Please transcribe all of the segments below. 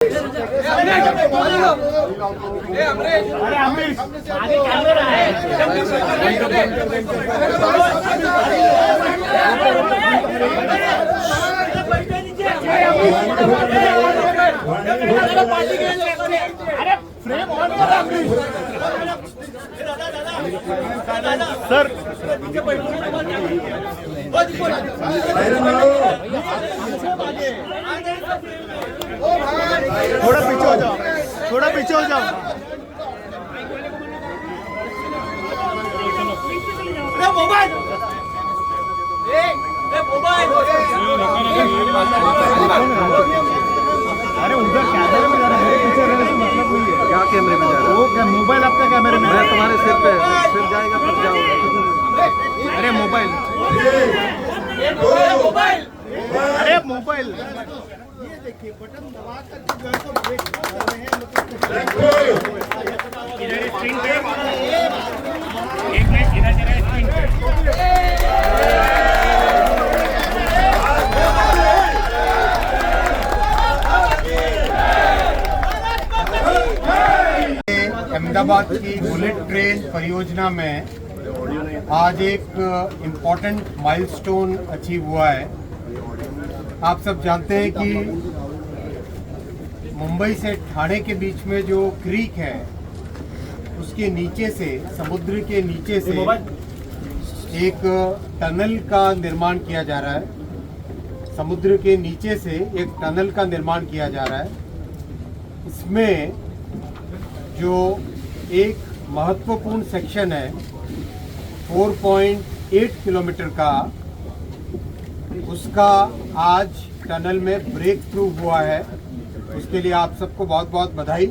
Sir थोड़ा पीछे हो जाओ, थोड़ा पीछे हो जाओ। मोबाइल अरे उधर कैमरे में जा रहा है, पीछे रहने से मतलब नहीं है। क्या कैमरे में जा रहा है? वो क्या मोबाइल आपका कैमरे में? मैं तुम्हारे सिर पे सिर जाएगा तब जाओगे। अरे मोबाइल, अरे मोबाइल ये देखिए बटन दबाकर जो है तो ब्रेक कर रहे हैं। इधर स्क्रीन पे एक मिनट, इधर जरा स्क्रीन पे अहमदाबाद की बुलेट ट्रेन परियोजना में आज एक इम्पॉर्टेंट माइलस्टोन अचीव हुआ है। आप सब जानते हैं कि मुंबई से ठाणे के बीच में जो क्रीक है उसके नीचे से, समुद्र के नीचे से एक टनल का निर्माण किया जा रहा है। समुद्र के नीचे से एक टनल का निर्माण किया जा रहा है। इसमें जो एक महत्वपूर्ण सेक्शन है 4.8 किलोमीटर का, उसका आज टनल में ब्रेक थ्रू हुआ है। उसके लिए आप सबको बहुत बहुत बधाई।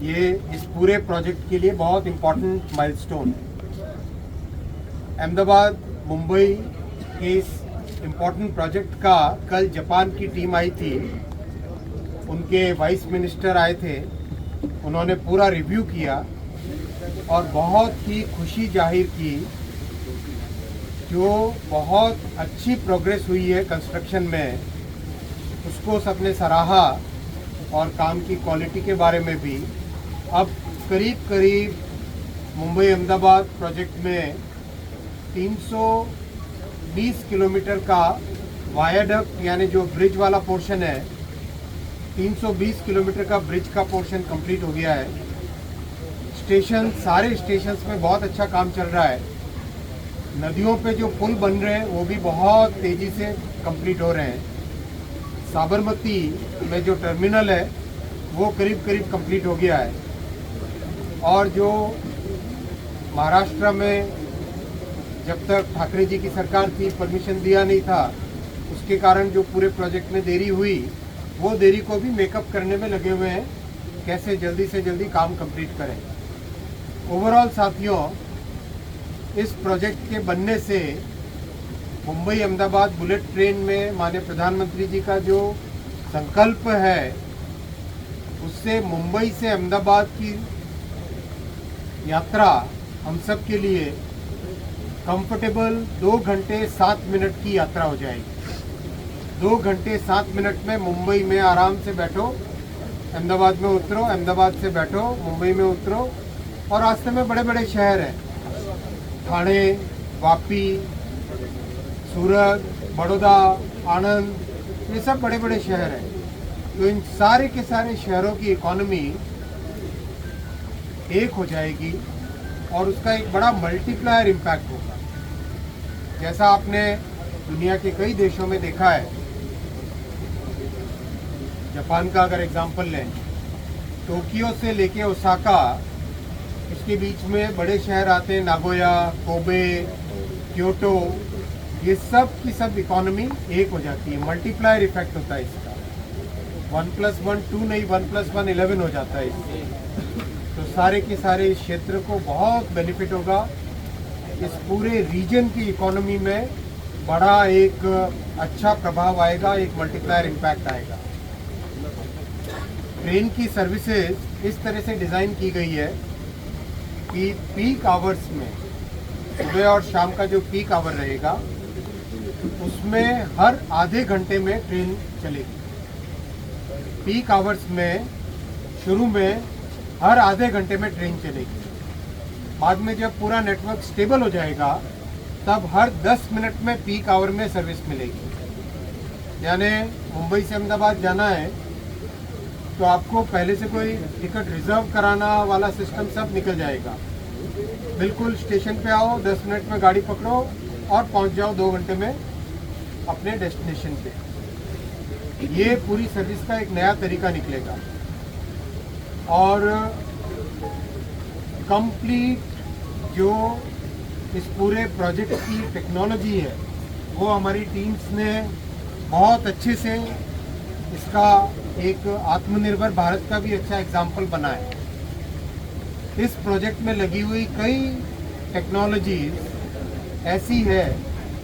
ये इस पूरे प्रोजेक्ट के लिए बहुत इम्पोर्टेंट माइलस्टोन है। अहमदाबाद मुंबई के इस इम्पोर्टेंट प्रोजेक्ट का कल जापान की टीम आई थी, उनके वाइस मिनिस्टर आए थे, उन्होंने पूरा रिव्यू किया और बहुत ही खुशी जाहिर की। जो बहुत अच्छी प्रोग्रेस हुई है कंस्ट्रक्शन में, उसको सबने सराहा और काम की क्वालिटी के बारे में भी। अब करीब करीब मुंबई अहमदाबाद प्रोजेक्ट में 320 किलोमीटर का वायाडक्ट यानी जो ब्रिज वाला पोर्शन है, 320 किलोमीटर का ब्रिज का पोर्शन कंप्लीट हो गया है। स्टेशन, सारे स्टेशंस में बहुत अच्छा काम चल रहा है। नदियों पे जो पुल बन रहे हैं वो भी बहुत तेज़ी से कंप्लीट हो रहे हैं। साबरमती में जो टर्मिनल है वो करीब करीब कंप्लीट हो गया है। और जो महाराष्ट्र में जब तक ठाकरे जी की सरकार थी परमिशन दिया नहीं था, उसके कारण जो पूरे प्रोजेक्ट में देरी हुई, वो देरी को भी मेकअप करने में लगे हुए हैं, कैसे जल्दी से जल्दी काम कंप्लीट करें। ओवरऑल साथियों, इस प्रोजेक्ट के बनने से मुंबई अहमदाबाद बुलेट ट्रेन में माननीय प्रधानमंत्री जी का जो संकल्प है, उससे मुंबई से अहमदाबाद की यात्रा हम सब के लिए कंफर्टेबल 2 घंटे 7 मिनट की यात्रा हो जाएगी। 2 घंटे 7 मिनट में मुंबई में आराम से बैठो, अहमदाबाद में उतरो, अहमदाबाद से बैठो, मुंबई में उतरो। और रास्ते में बड़े बड़े शहर हैं, ठाणे, वापी, सूरत, बड़ौदा, आनंद, ये सब बड़े बड़े शहर हैं। तो इन सारे के सारे शहरों की इकोनॉमी एक हो जाएगी और उसका एक बड़ा मल्टीप्लायर इम्पैक्ट होगा। जैसा आपने दुनिया के कई देशों में देखा है, जापान का अगर एग्जांपल लें, टोक्यो से लेके ओसाका, इसके बीच में बड़े शहर आते हैं, नागोया, कोबे, क्योटो, ये सब की सब इकोनॉमी एक हो जाती है। मल्टीप्लायर इफेक्ट होता है इसका। 1+1 2 नहीं, 1+1 11 हो जाता है इससे। तो सारे के सारे इस क्षेत्र को बहुत बेनिफिट होगा। इस पूरे रीजन की इकोनॉमी में बड़ा एक अच्छा प्रभाव आएगा, एक मल्टीप्लायर इम्पैक्ट आएगा। ट्रेन की सर्विसेज इस तरह से डिज़ाइन की गई है कि पीक आवर्स में, सुबह और शाम का जो पीक आवर रहेगा, उसमें हर आधे घंटे में ट्रेन चलेगी। पीक आवर्स में शुरू में हर आधे घंटे में ट्रेन चलेगी। बाद में जब पूरा नेटवर्क स्टेबल हो जाएगा तब हर 10 मिनट में पीक आवर में सर्विस मिलेगी। यानी मुंबई से अहमदाबाद जाना है तो आपको पहले से कोई टिकट रिजर्व कराना वाला सिस्टम सब निकल जाएगा। बिल्कुल स्टेशन पे आओ, 10 मिनट में गाड़ी पकड़ो और पहुंच जाओ 2 घंटे में अपने डेस्टिनेशन पे। ये पूरी सर्विस का एक नया तरीका निकलेगा और कंप्लीट जो इस पूरे प्रोजेक्ट की टेक्नोलॉजी है वो हमारी टीम्स ने बहुत अच्छे से इसका एक आत्मनिर्भर भारत का भी अच्छा एग्जाम्पल बनाया है। इस प्रोजेक्ट में लगी हुई कई टेक्नोलॉजीज ऐसी है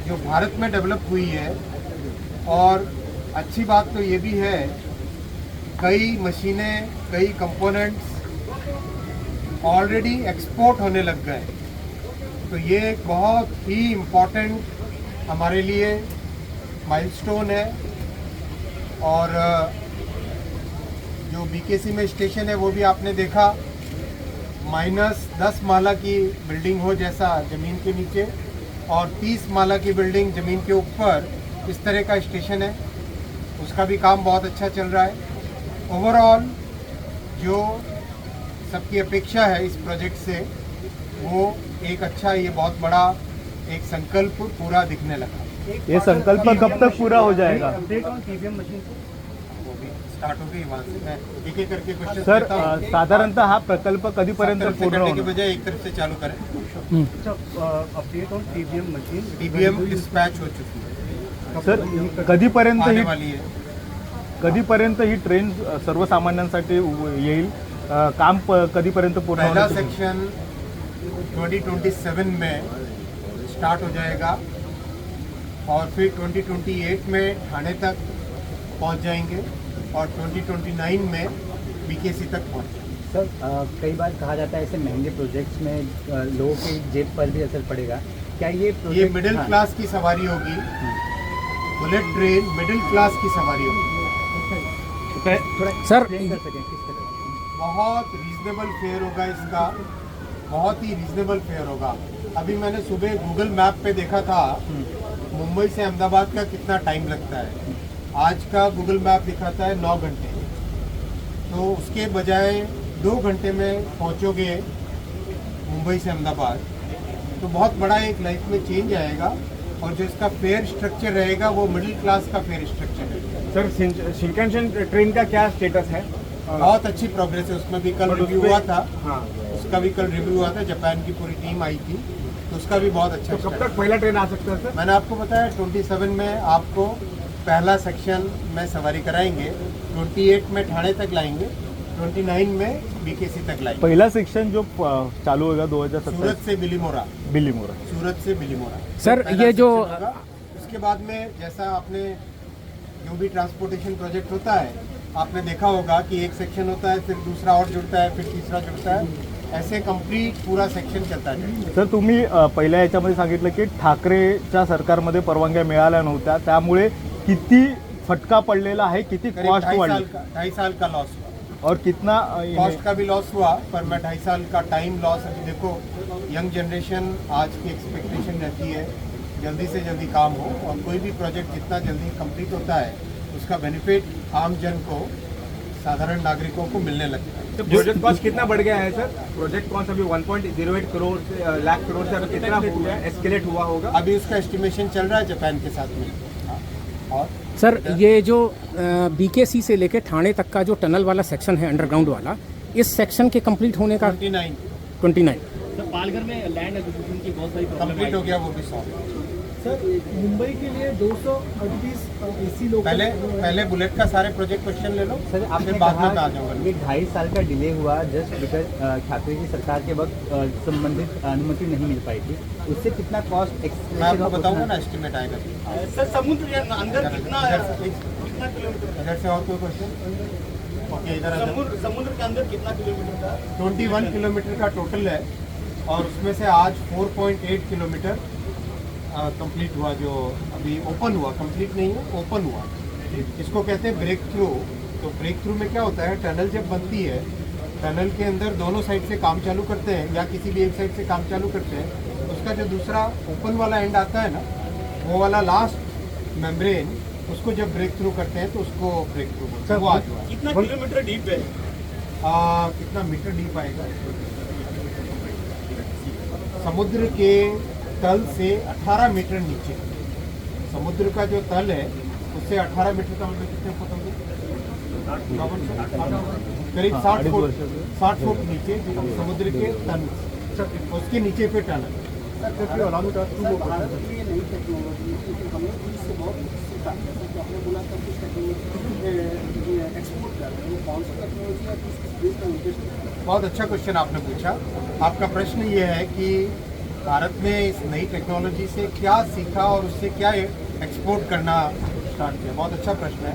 जो भारत में डेवलप हुई है और अच्छी बात तो ये भी है कई मशीनें, कई कंपोनेंट्स ऑलरेडी एक्सपोर्ट होने लग गए। तो ये एक बहुत ही इम्पोर्टेंट हमारे लिए माइलस्टोन है। और जो बीकेसी में स्टेशन है वो भी आपने देखा, -10 माला की बिल्डिंग हो जैसा ज़मीन के नीचे और 30 माला की बिल्डिंग ज़मीन के ऊपर, इस तरह का स्टेशन है। उसका भी काम बहुत अच्छा चल रहा है। ओवरऑल जो सबकी अपेक्षा है इस प्रोजेक्ट से वो एक अच्छा, ये बहुत बड़ा एक संकल्प पूरा दिखने लगा। ये संकल्प कब तक पूरा हो जाएगा? अपडेट ऑन ईवीएम मशीन वो भी स्टार्ट हो गई वहाँ से। मैं एक एक करके क्वेश्चन सर, साधारणतः हा प्रकल्प कधीपर्यंत पूर्ण करने के होणार? बजाय एक तरफ से चालू करें। Update on EVM machine EVM dispatch हो चुकी है, सर, कधीपर्यंत आने ही वाली है। कधीपर्यंत ही ट्रेन सर्वसामान्यांसाठी येईल? काम कधीपर्यंत पूर्ण पहला होणार? सेक्शन 2027 में स्टार्ट हो जाएगा और फिर 2028 में ठाणे तक पहुंच जाएंगे और 2029 में बीकेसी तक पहुंच। सर, कई बार कहा जाता है ऐसे महंगे प्रोजेक्ट्स में लोगों की जेब पर भी असर पड़ेगा। क्या ये प्रोजेक्ट मिडिल क्लास की सवारी होगी। बुलेट ट्रेन मिडिल क्लास की सवारी होगी। थोड़ा सर, explain कर सकें किस तरह? बहुत रीजनेबल फेयर होगा इसका, बहुत ही रीजनेबल फेयर होगा। अभी मैंने सुबह गूगल मैप पे देखा था मुंबई से अहमदाबाद का कितना टाइम लगता है। आज का गूगल मैप दिखाता है 9 घंटे। तो उसके बजाय 2 घंटे में पहुंचोगे मुंबई से अहमदाबाद, तो बहुत बड़ा एक लाइफ में चेंज आएगा। और जो इसका फेयर स्ट्रक्चर रहेगा वो मिडिल क्लास का फेयर स्ट्रक्चर रहेगा। सर, शिनकानसेन ट्रेन का क्या स्टेटस है? बहुत अच्छी प्रोग्रेस है, उसमें भी कल रिव्यू हुआ था। हाँ, उसका भी कल रिव्यू हुआ था, जापान की पूरी टीम आई थी, तो उसका भी बहुत अच्छा तो कब स्टार्ट तक पहला ट्रेन आ सकता है सर? मैंने आपको बताया 27 में आपको पहला सेक्शन में सवारी कराएंगे, 28 में ठाणे तक लाएंगे, 29 में बीकेसी तक लाएंगे। पहिला सेक्शन जो चालू होगा 2027 सूरत से बिलीमोरा, बिलीमोरा। सूरत से बिलीमोरा। सर, पहला ये जो सेक्शन होगा। उसके बाद में जैसा आपने जो भी ट्रांसपोर्टेशन प्रोजेक्ट होता है आपने देखा होगा कि एक सेक्शन होता है, फिर दूसरा और जुड़ता है, फिर तीसरा जुड़ता है, ऐसे कंप्लीट पूरा सेक्शन चलता है। सर, तुम्ही पहिल्या याच्यामध्ये सांगितलं की ठाकरेच्या सरकारमध्ये परवानग्या मिळाल्या नव्हत्या, त्यामुळे किती फटका पडलेला आहे, किती करीब कॉस्ट 2.5 साल का लॉस हुआ। और कितना कॉस्ट का भी लॉस हुआ, पर मैं 2.5 साल का टाइम लॉस। अभी देखो यंग जनरेशन आज की एक्सपेक्टेशन रहती है जल्दी से जल्दी काम हो, और कोई भी प्रोजेक्ट जितना जल्दी कंप्लीट होता है उसका बेनिफिट आम जन को, साधारण नागरिकों को मिलने लगता है। तो प्रोजेक्ट कॉस्ट कितना बढ़ गया है सर? प्रोजेक्ट कॉस्ट अभी 1.08 करोड़ से लाख करोड़ से अभी कितना हो गया, एस्केलेट हुआ होगा? अभी उसका एस्टिमेशन चल रहा है जापान के साथ में। और सर, ये जो बीकेसी से लेके ठाणे तक का जो टनल वाला सेक्शन है अंडरग्राउंड वाला, इस सेक्शन के कंप्लीट होने का 29 पालघर में लैंड एक्विजिशन की बहुत सारी कंप्लीट हो गया, वो भी 100। सर, मुंबई के लिए 238 एसी लोग पहले बुलेट का सारे प्रोजेक्ट क्वेश्चन ले लो, सर, आपने फिर बाद में कहा आ जाऊंगा। ये 2.5 साल का डिले हुआ जस्ट बिकॉज ठाकरे की सरकार के वक्त संबंधित अनुमति नहीं मिल पाई थी। उससे कितना कॉस्ट मैं आपको बताऊंगा ना, एस्टिमेट आएगा। सर, समुद्र के अंदर कितना किलोमीटर? इधर से और कोई क्वेश्चन? ओके, इधर आ जाओ। समुद्र के अंदर कितना किलोमीटर था? 21 किलोमीटर का टोटल है और उसमें से आज 4.8 किलोमीटर कंप्लीट हुआ, जो अभी ओपन हुआ, कंप्लीट नहीं है, ओपन हुआ। इसको कहते हैं ब्रेक थ्रू तो ब्रेक थ्रू में क्या होता है, टनल जब बनती है, टनल के अंदर दोनों साइड से काम चालू करते हैं या किसी भी एक साइड से काम चालू करते हैं, उसका जो दूसरा ओपन वाला एंड आता है ना, वो वाला लास्ट मेम्ब्रेन, उसको जब ब्रेक थ्रू करते हैं तो उसको ब्रेक थ्रू बोलते हैं। वो आज हुआ। कितना किलोमीटर डीप है? कितना मीटर डीप आएगा? समुद्र के तल से 18 मीटर नीचे, समुद्र का जो तल है उससे 18 मीटर का मतलब कितने फुट होंगे? करीब 60 फुट नीचे जो समुद्र के तल, उसके नीचे पे टनल। बहुत अच्छा क्वेश्चन आपने पूछा। आपका प्रश्न ये है कि भारत में इस नई टेक्नोलॉजी से क्या सीखा और उससे क्या एक्सपोर्ट करना स्टार्ट किया। बहुत अच्छा प्रश्न है।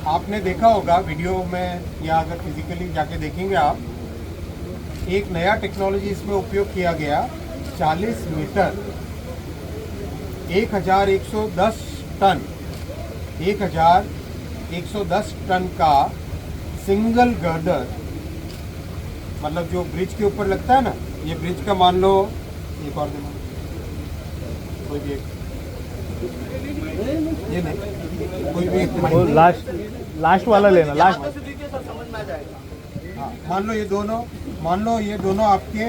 आपने देखा होगा वीडियो में या अगर फिजिकली जाके देखेंगे आप, एक नया टेक्नोलॉजी इसमें उपयोग किया गया। 40 मीटर 1110 टन 1110 टन का सिंगल गर्डर, मतलब जो ब्रिज के ऊपर लगता है ना, ये ब्रिज का मान लो, एक और देना, कोई भी एक, ये नहीं, कोई भी एक, वो लास्ट वाला लेना, लास्ट। समझ में आ जाएगा। हाँ, मान लो ये दोनों आपके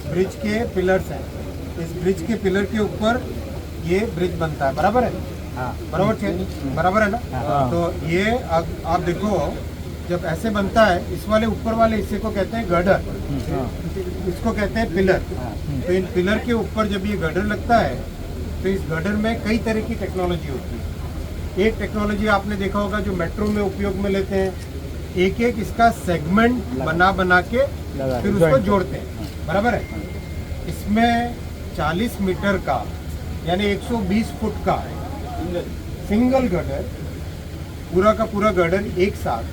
ब्रिज के पिलर्स हैं। इस ब्रिज के पिलर के ऊपर ये ब्रिज बनता है, बराबर है? हाँ। बराबर है ना? तो ये आप देखो, जब ऐसे बनता है, इस वाले ऊपर वाले हिस्से को कहते हैं गर्डर, इसको कहते हैं पिलर। तो इन पिलर के ऊपर जब ये गर्डर लगता है तो इस गर्डर में कई तरह की टेक्नोलॉजी होती है। एक टेक्नोलॉजी आपने देखा होगा जो मेट्रो में उपयोग में लेते हैं, एक एक इसका सेगमेंट बना के फिर उसको जोड़ते हैं, बराबर है? इसमें 40 मीटर का यानी 120 फुट का सिंगल गर्डर, पूरा का पूरा गर्डर एक साथ,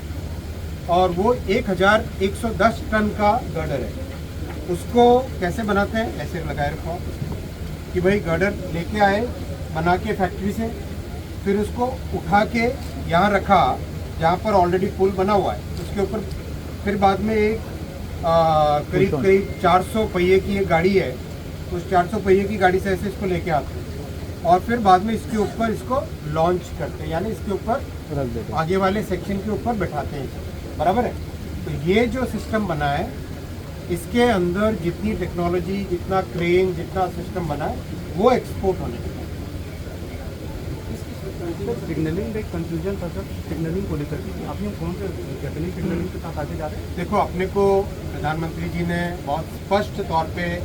और वो 1110 टन का गर्डर है। उसको कैसे बनाते हैं? ऐसे लगाए रखो कि भाई गर्डर लेके आए बना के फैक्ट्री से, फिर उसको उठा के यहाँ रखा जहाँ पर ऑलरेडी पुल बना हुआ है, उसके ऊपर फिर बाद में एक करीब 400 पहिए की एक गाड़ी है, उस 400 पहिए की गाड़ी से ऐसे इसको लेके आते हैं और फिर बाद में इसके ऊपर इसको लॉन्च करते हैं, यानी इसके ऊपर आगे वाले सेक्शन के ऊपर बैठाते हैं, बराबर है? तो ये जो सिस्टम बना है, इसके अंदर जितनी टेक्नोलॉजी, जितना क्रेन, जितना सिस्टम बना है, वो एक्सपोर्ट होने के सिग्नलिंग में एक कंफ्यूजन था सर, सिग्नलिंग को लेकर के आपने कौन से जैपनीज सिग्नलिंग के साथ आगे जा रहे हैं? देखो, अपने को प्रधानमंत्री जी ने बहुत स्पष्ट तौर पे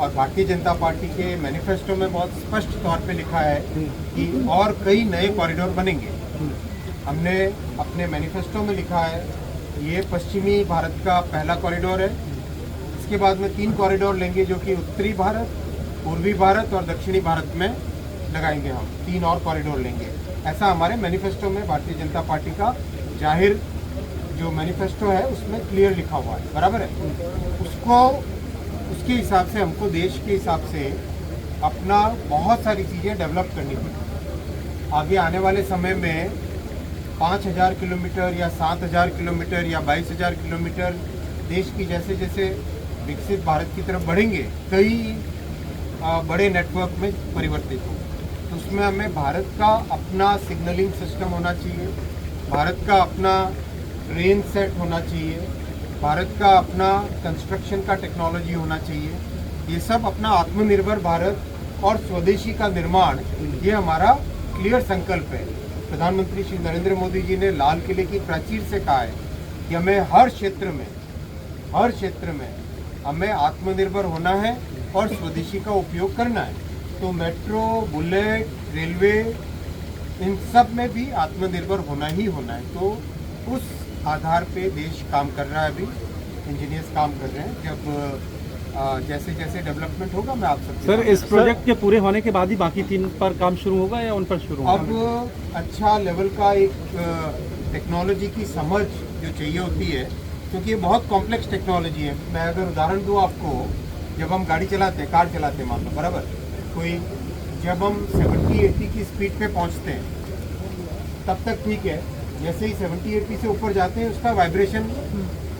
और भारतीय जनता पार्टी के मैनिफेस्टो में बहुत स्पष्ट तौर पे लिखा है कि और कई नए कॉरिडोर बनेंगे। हमने अपने मैनिफेस्टो में लिखा है ये पश्चिमी भारत का पहला कॉरिडोर है, इसके बाद में 3 कॉरिडोर लेंगे जो कि उत्तरी भारत, पूर्वी भारत और दक्षिणी भारत में लगाएंगे। हम 3 और कॉरिडोर लेंगे, ऐसा हमारे मैनिफेस्टो में भारतीय जनता पार्टी का जाहिर जो मैनिफेस्टो है उसमें क्लियर लिखा हुआ है, बराबर है? उसके हिसाब से हमको देश के हिसाब से अपना बहुत सारी चीज़ें डेवलप करनी पड़ेगी। आगे आने वाले समय में 5000 किलोमीटर या 7000 किलोमीटर या 22000 किलोमीटर देश की जैसे जैसे विकसित भारत की तरफ बढ़ेंगे, कई बड़े नेटवर्क में परिवर्तित हो, तो उसमें हमें भारत का अपना सिग्नलिंग सिस्टम होना चाहिए, भारत का अपना ट्रेन सेट होना चाहिए, भारत का अपना कंस्ट्रक्शन का टेक्नोलॉजी होना चाहिए। ये सब अपना आत्मनिर्भर भारत और स्वदेशी का निर्माण, ये हमारा क्लियर संकल्प है। प्रधानमंत्री श्री नरेंद्र मोदी जी ने लाल किले की प्राचीर से कहा है कि हमें हर क्षेत्र में हमें आत्मनिर्भर होना है और स्वदेशी का उपयोग करना है। तो मेट्रो, बुलेट, रेलवे, इन सब में भी आत्मनिर्भर होना ही होना है। तो उस आधार पे देश काम कर रहा है, अभी इंजीनियर्स काम कर रहे हैं। जब जैसे जैसे डेवलपमेंट होगा मैं आप सबसे सर, इस प्रोजेक्ट के पूरे होने के बाद ही बाकी 3 पर काम शुरू होगा या उन पर शुरू होगा? अब अच्छा लेवल का एक टेक्नोलॉजी की समझ जो चाहिए होती है, क्योंकि ये बहुत कॉम्प्लेक्स टेक्नोलॉजी है। मैं अगर उदाहरण दूँ आपको, जब हम गाड़ी चलाते हैं, कार चलाते हैं मान लो, बराबर, कोई जब हम 70-80 की स्पीड पे पहुंचते हैं तब तक ठीक है, जैसे ही 70-80 से ऊपर जाते हैं उसका वाइब्रेशन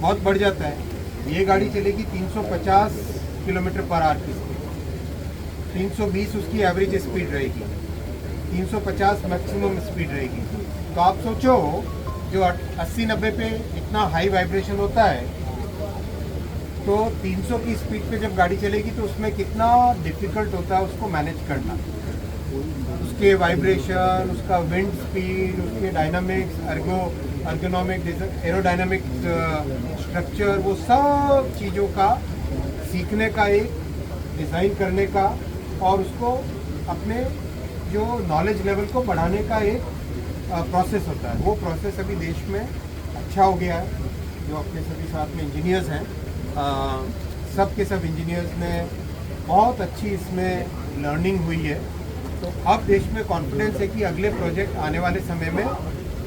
बहुत बढ़ जाता है। ये गाड़ी चलेगी 350 किलोमीटर पर आवर की स्पीड, 320 उसकी एवरेज स्पीड रहेगी, 350 मैक्सिमम स्पीड रहेगी। तो आप सोचो जो 80-90 पे इतना हाई वाइब्रेशन होता है, तो 300 की स्पीड पे जब गाड़ी चलेगी तो उसमें कितना डिफिकल्ट होता है उसको मैनेज करना, उसके वाइब्रेशन, उसका विंड स्पीड, उसके डायनामिक्स, एर्गोनॉमिक, एरोडायनामिक स्ट्रक्चर, वो सब चीज़ों का सीखने का, एक डिज़ाइन करने का और उसको अपने जो नॉलेज लेवल को बढ़ाने का एक प्रोसेस होता है। वो प्रोसेस अभी देश में अच्छा हो गया है। जो अपने सभी साथ में इंजीनियर्स हैं, सब के सब इंजीनियर्स ने बहुत अच्छी इसमें लर्निंग हुई है। तो अब देश में कॉन्फिडेंस है कि अगले प्रोजेक्ट आने वाले समय में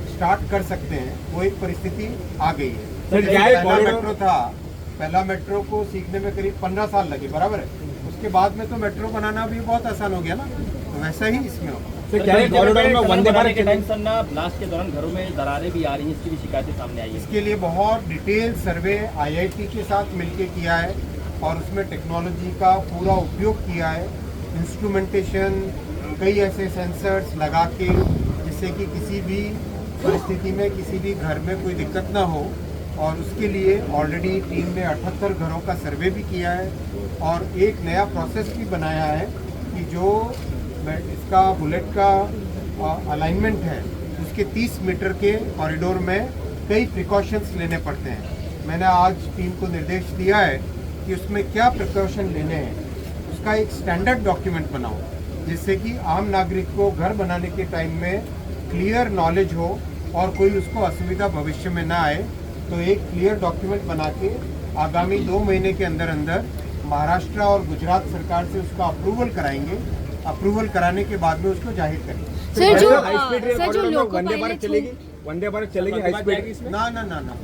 स्टार्ट कर सकते हैं। वो एक परिस्थिति आ गई है। पहला मेट्रो था, पहला मेट्रो को सीखने में करीब 15 साल लगे, बराबर है। उसके बाद में तो मेट्रो बनाना भी बहुत आसान हो गया ना, तो वैसा ही इसमें होगा। वंदे भारत के टेंशन ना, ब्लास्ट के दौरान घरों में दरारें भी आ रही हैं, इसकी भी शिकायतें सामने आई है। इसके लिए बहुत डिटेल सर्वे IIT के साथ मिलके किया है और उसमें टेक्नोलॉजी का पूरा उपयोग किया है। इंस्ट्रूमेंटेशन, कई ऐसे सेंसर्स लगा के जिससे कि किसी भी परिस्थिति में किसी भी घर में कोई दिक्कत ना हो, और उसके लिए ऑलरेडी टीम ने 78 घरों का सर्वे भी किया है और एक नया प्रोसेस भी बनाया है कि जो इसका बुलेट का अलाइनमेंट है उसके 30 मीटर के कॉरिडोर में कई प्रिकॉशंस लेने पड़ते हैं। मैंने आज टीम को निर्देश दिया है कि उसमें क्या प्रिकॉशन लेने हैं, उसका एक स्टैंडर्ड डॉक्यूमेंट बनाओ जिससे कि आम नागरिक को घर बनाने के टाइम में क्लियर नॉलेज हो और कोई उसको असुविधा भविष्य में ना आए। तो एक क्लियर डॉक्यूमेंट बना के आगामी 2 महीने के अंदर अंदर महाराष्ट्र और गुजरात सरकार से उसका अप्रूवल कराएंगे। अप्रूवल कराने के बाद में उसको जाहिर करेंगे। सर जो लोको पायलट चलेगी, वंदे भारत चलेगी हाई स्पीड? ना,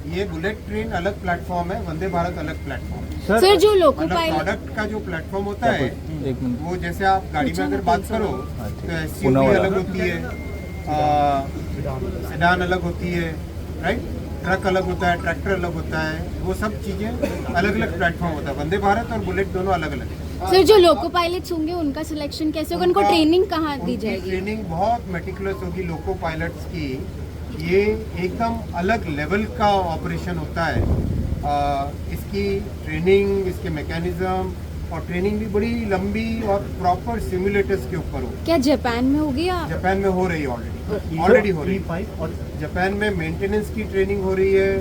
ये बुलेट ट्रेन अलग प्लेटफॉर्म है, वंदे भारत अलग प्लेटफॉर्म है। सर जो लोको प्रोडक्ट का जो प्लेटफॉर्म होता है वो, जैसे आप गाड़ी में अगर बात करो तो SUV अलग होती है, सेडान अलग होती है, राइट, ट्रक अलग होता है, ट्रैक्टर अलग होता है, वो सब चीजें अलग अलग प्लेटफॉर्म होता है। वंदे भारत और बुलेट दोनों अलग अलग है। सर जो लोको पायलट्स होंगे उनका सिलेक्शन कैसे होगा, उनको ट्रेनिंग कहाँ दी जाएगी? ट्रेनिंग बहुत मेटिकुलस होगी लोको पायलट्स की। ये एकदम अलग लेवल का ऑपरेशन होता है। इसकी ट्रेनिंग, इसके मैकेनिज्म और ट्रेनिंग भी बड़ी लंबी और प्रॉपर सिमुलेटर्स के ऊपर हो। क्या जापान में होगी या? जापान में हो रही है, ऑलरेडी हो रही है। और जापान में मेंटेनेंस की ट्रेनिंग हो रही है,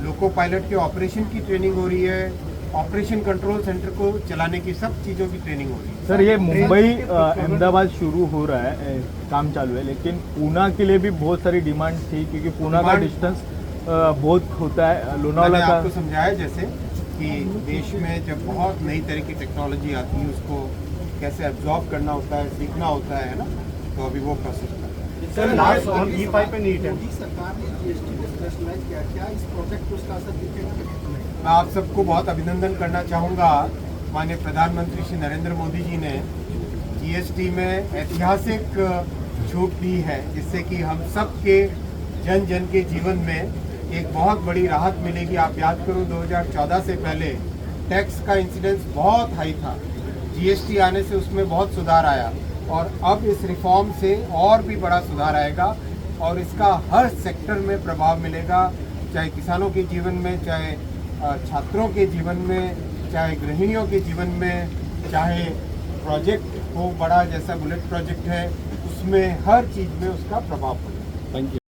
लोको पायलट के ऑपरेशन की ट्रेनिंग हो रही है, ऑपरेशन कंट्रोल सेंटर को चलाने की सब चीज़ों की ट्रेनिंग हो रही है। सर ये मुंबई अहमदाबाद शुरू हो रहा है, काम चालू है, लेकिन पूना के लिए भी बहुत सारी डिमांड थी क्योंकि पूना का डिस्टेंस बहुत होता है। लोनावाला का आपको समझाया जैसे कि देश में जब बहुत नई तरह की टेक्नोलॉजी आती है उसको कैसे एब्जॉर्ब करना होता है, सीखना होता है ना, तो अभी वो प्रोसेस कर रहा है। सर लास्ट ऑन E5 पे नीट है, सरकार ने GST डिस्कशनलाइज किया, क्या इस प्रोजेक्ट को उसका असर दिखेगा? मैं आप सबको बहुत अभिनंदन करना चाहूँगा। माननीय प्रधानमंत्री श्री नरेंद्र मोदी जी ने GST में ऐतिहासिक छूट दी है जिससे कि हम सब के जन जन के जीवन में एक बहुत बड़ी राहत मिलेगी। आप याद करो 2014 से पहले टैक्स का इंसिडेंस बहुत हाई था, GST आने से उसमें बहुत सुधार आया और अब इस रिफॉर्म से और भी बड़ा सुधार आएगा और इसका हर सेक्टर में प्रभाव मिलेगा, चाहे किसानों के जीवन में, चाहे छात्रों के जीवन में, चाहे गृहिणियों के जीवन में, चाहे प्रोजेक्ट हो बड़ा जैसा बुलेट प्रोजेक्ट है उसमें, हर चीज़ में उसका प्रभाव पड़ेगा। Thank you.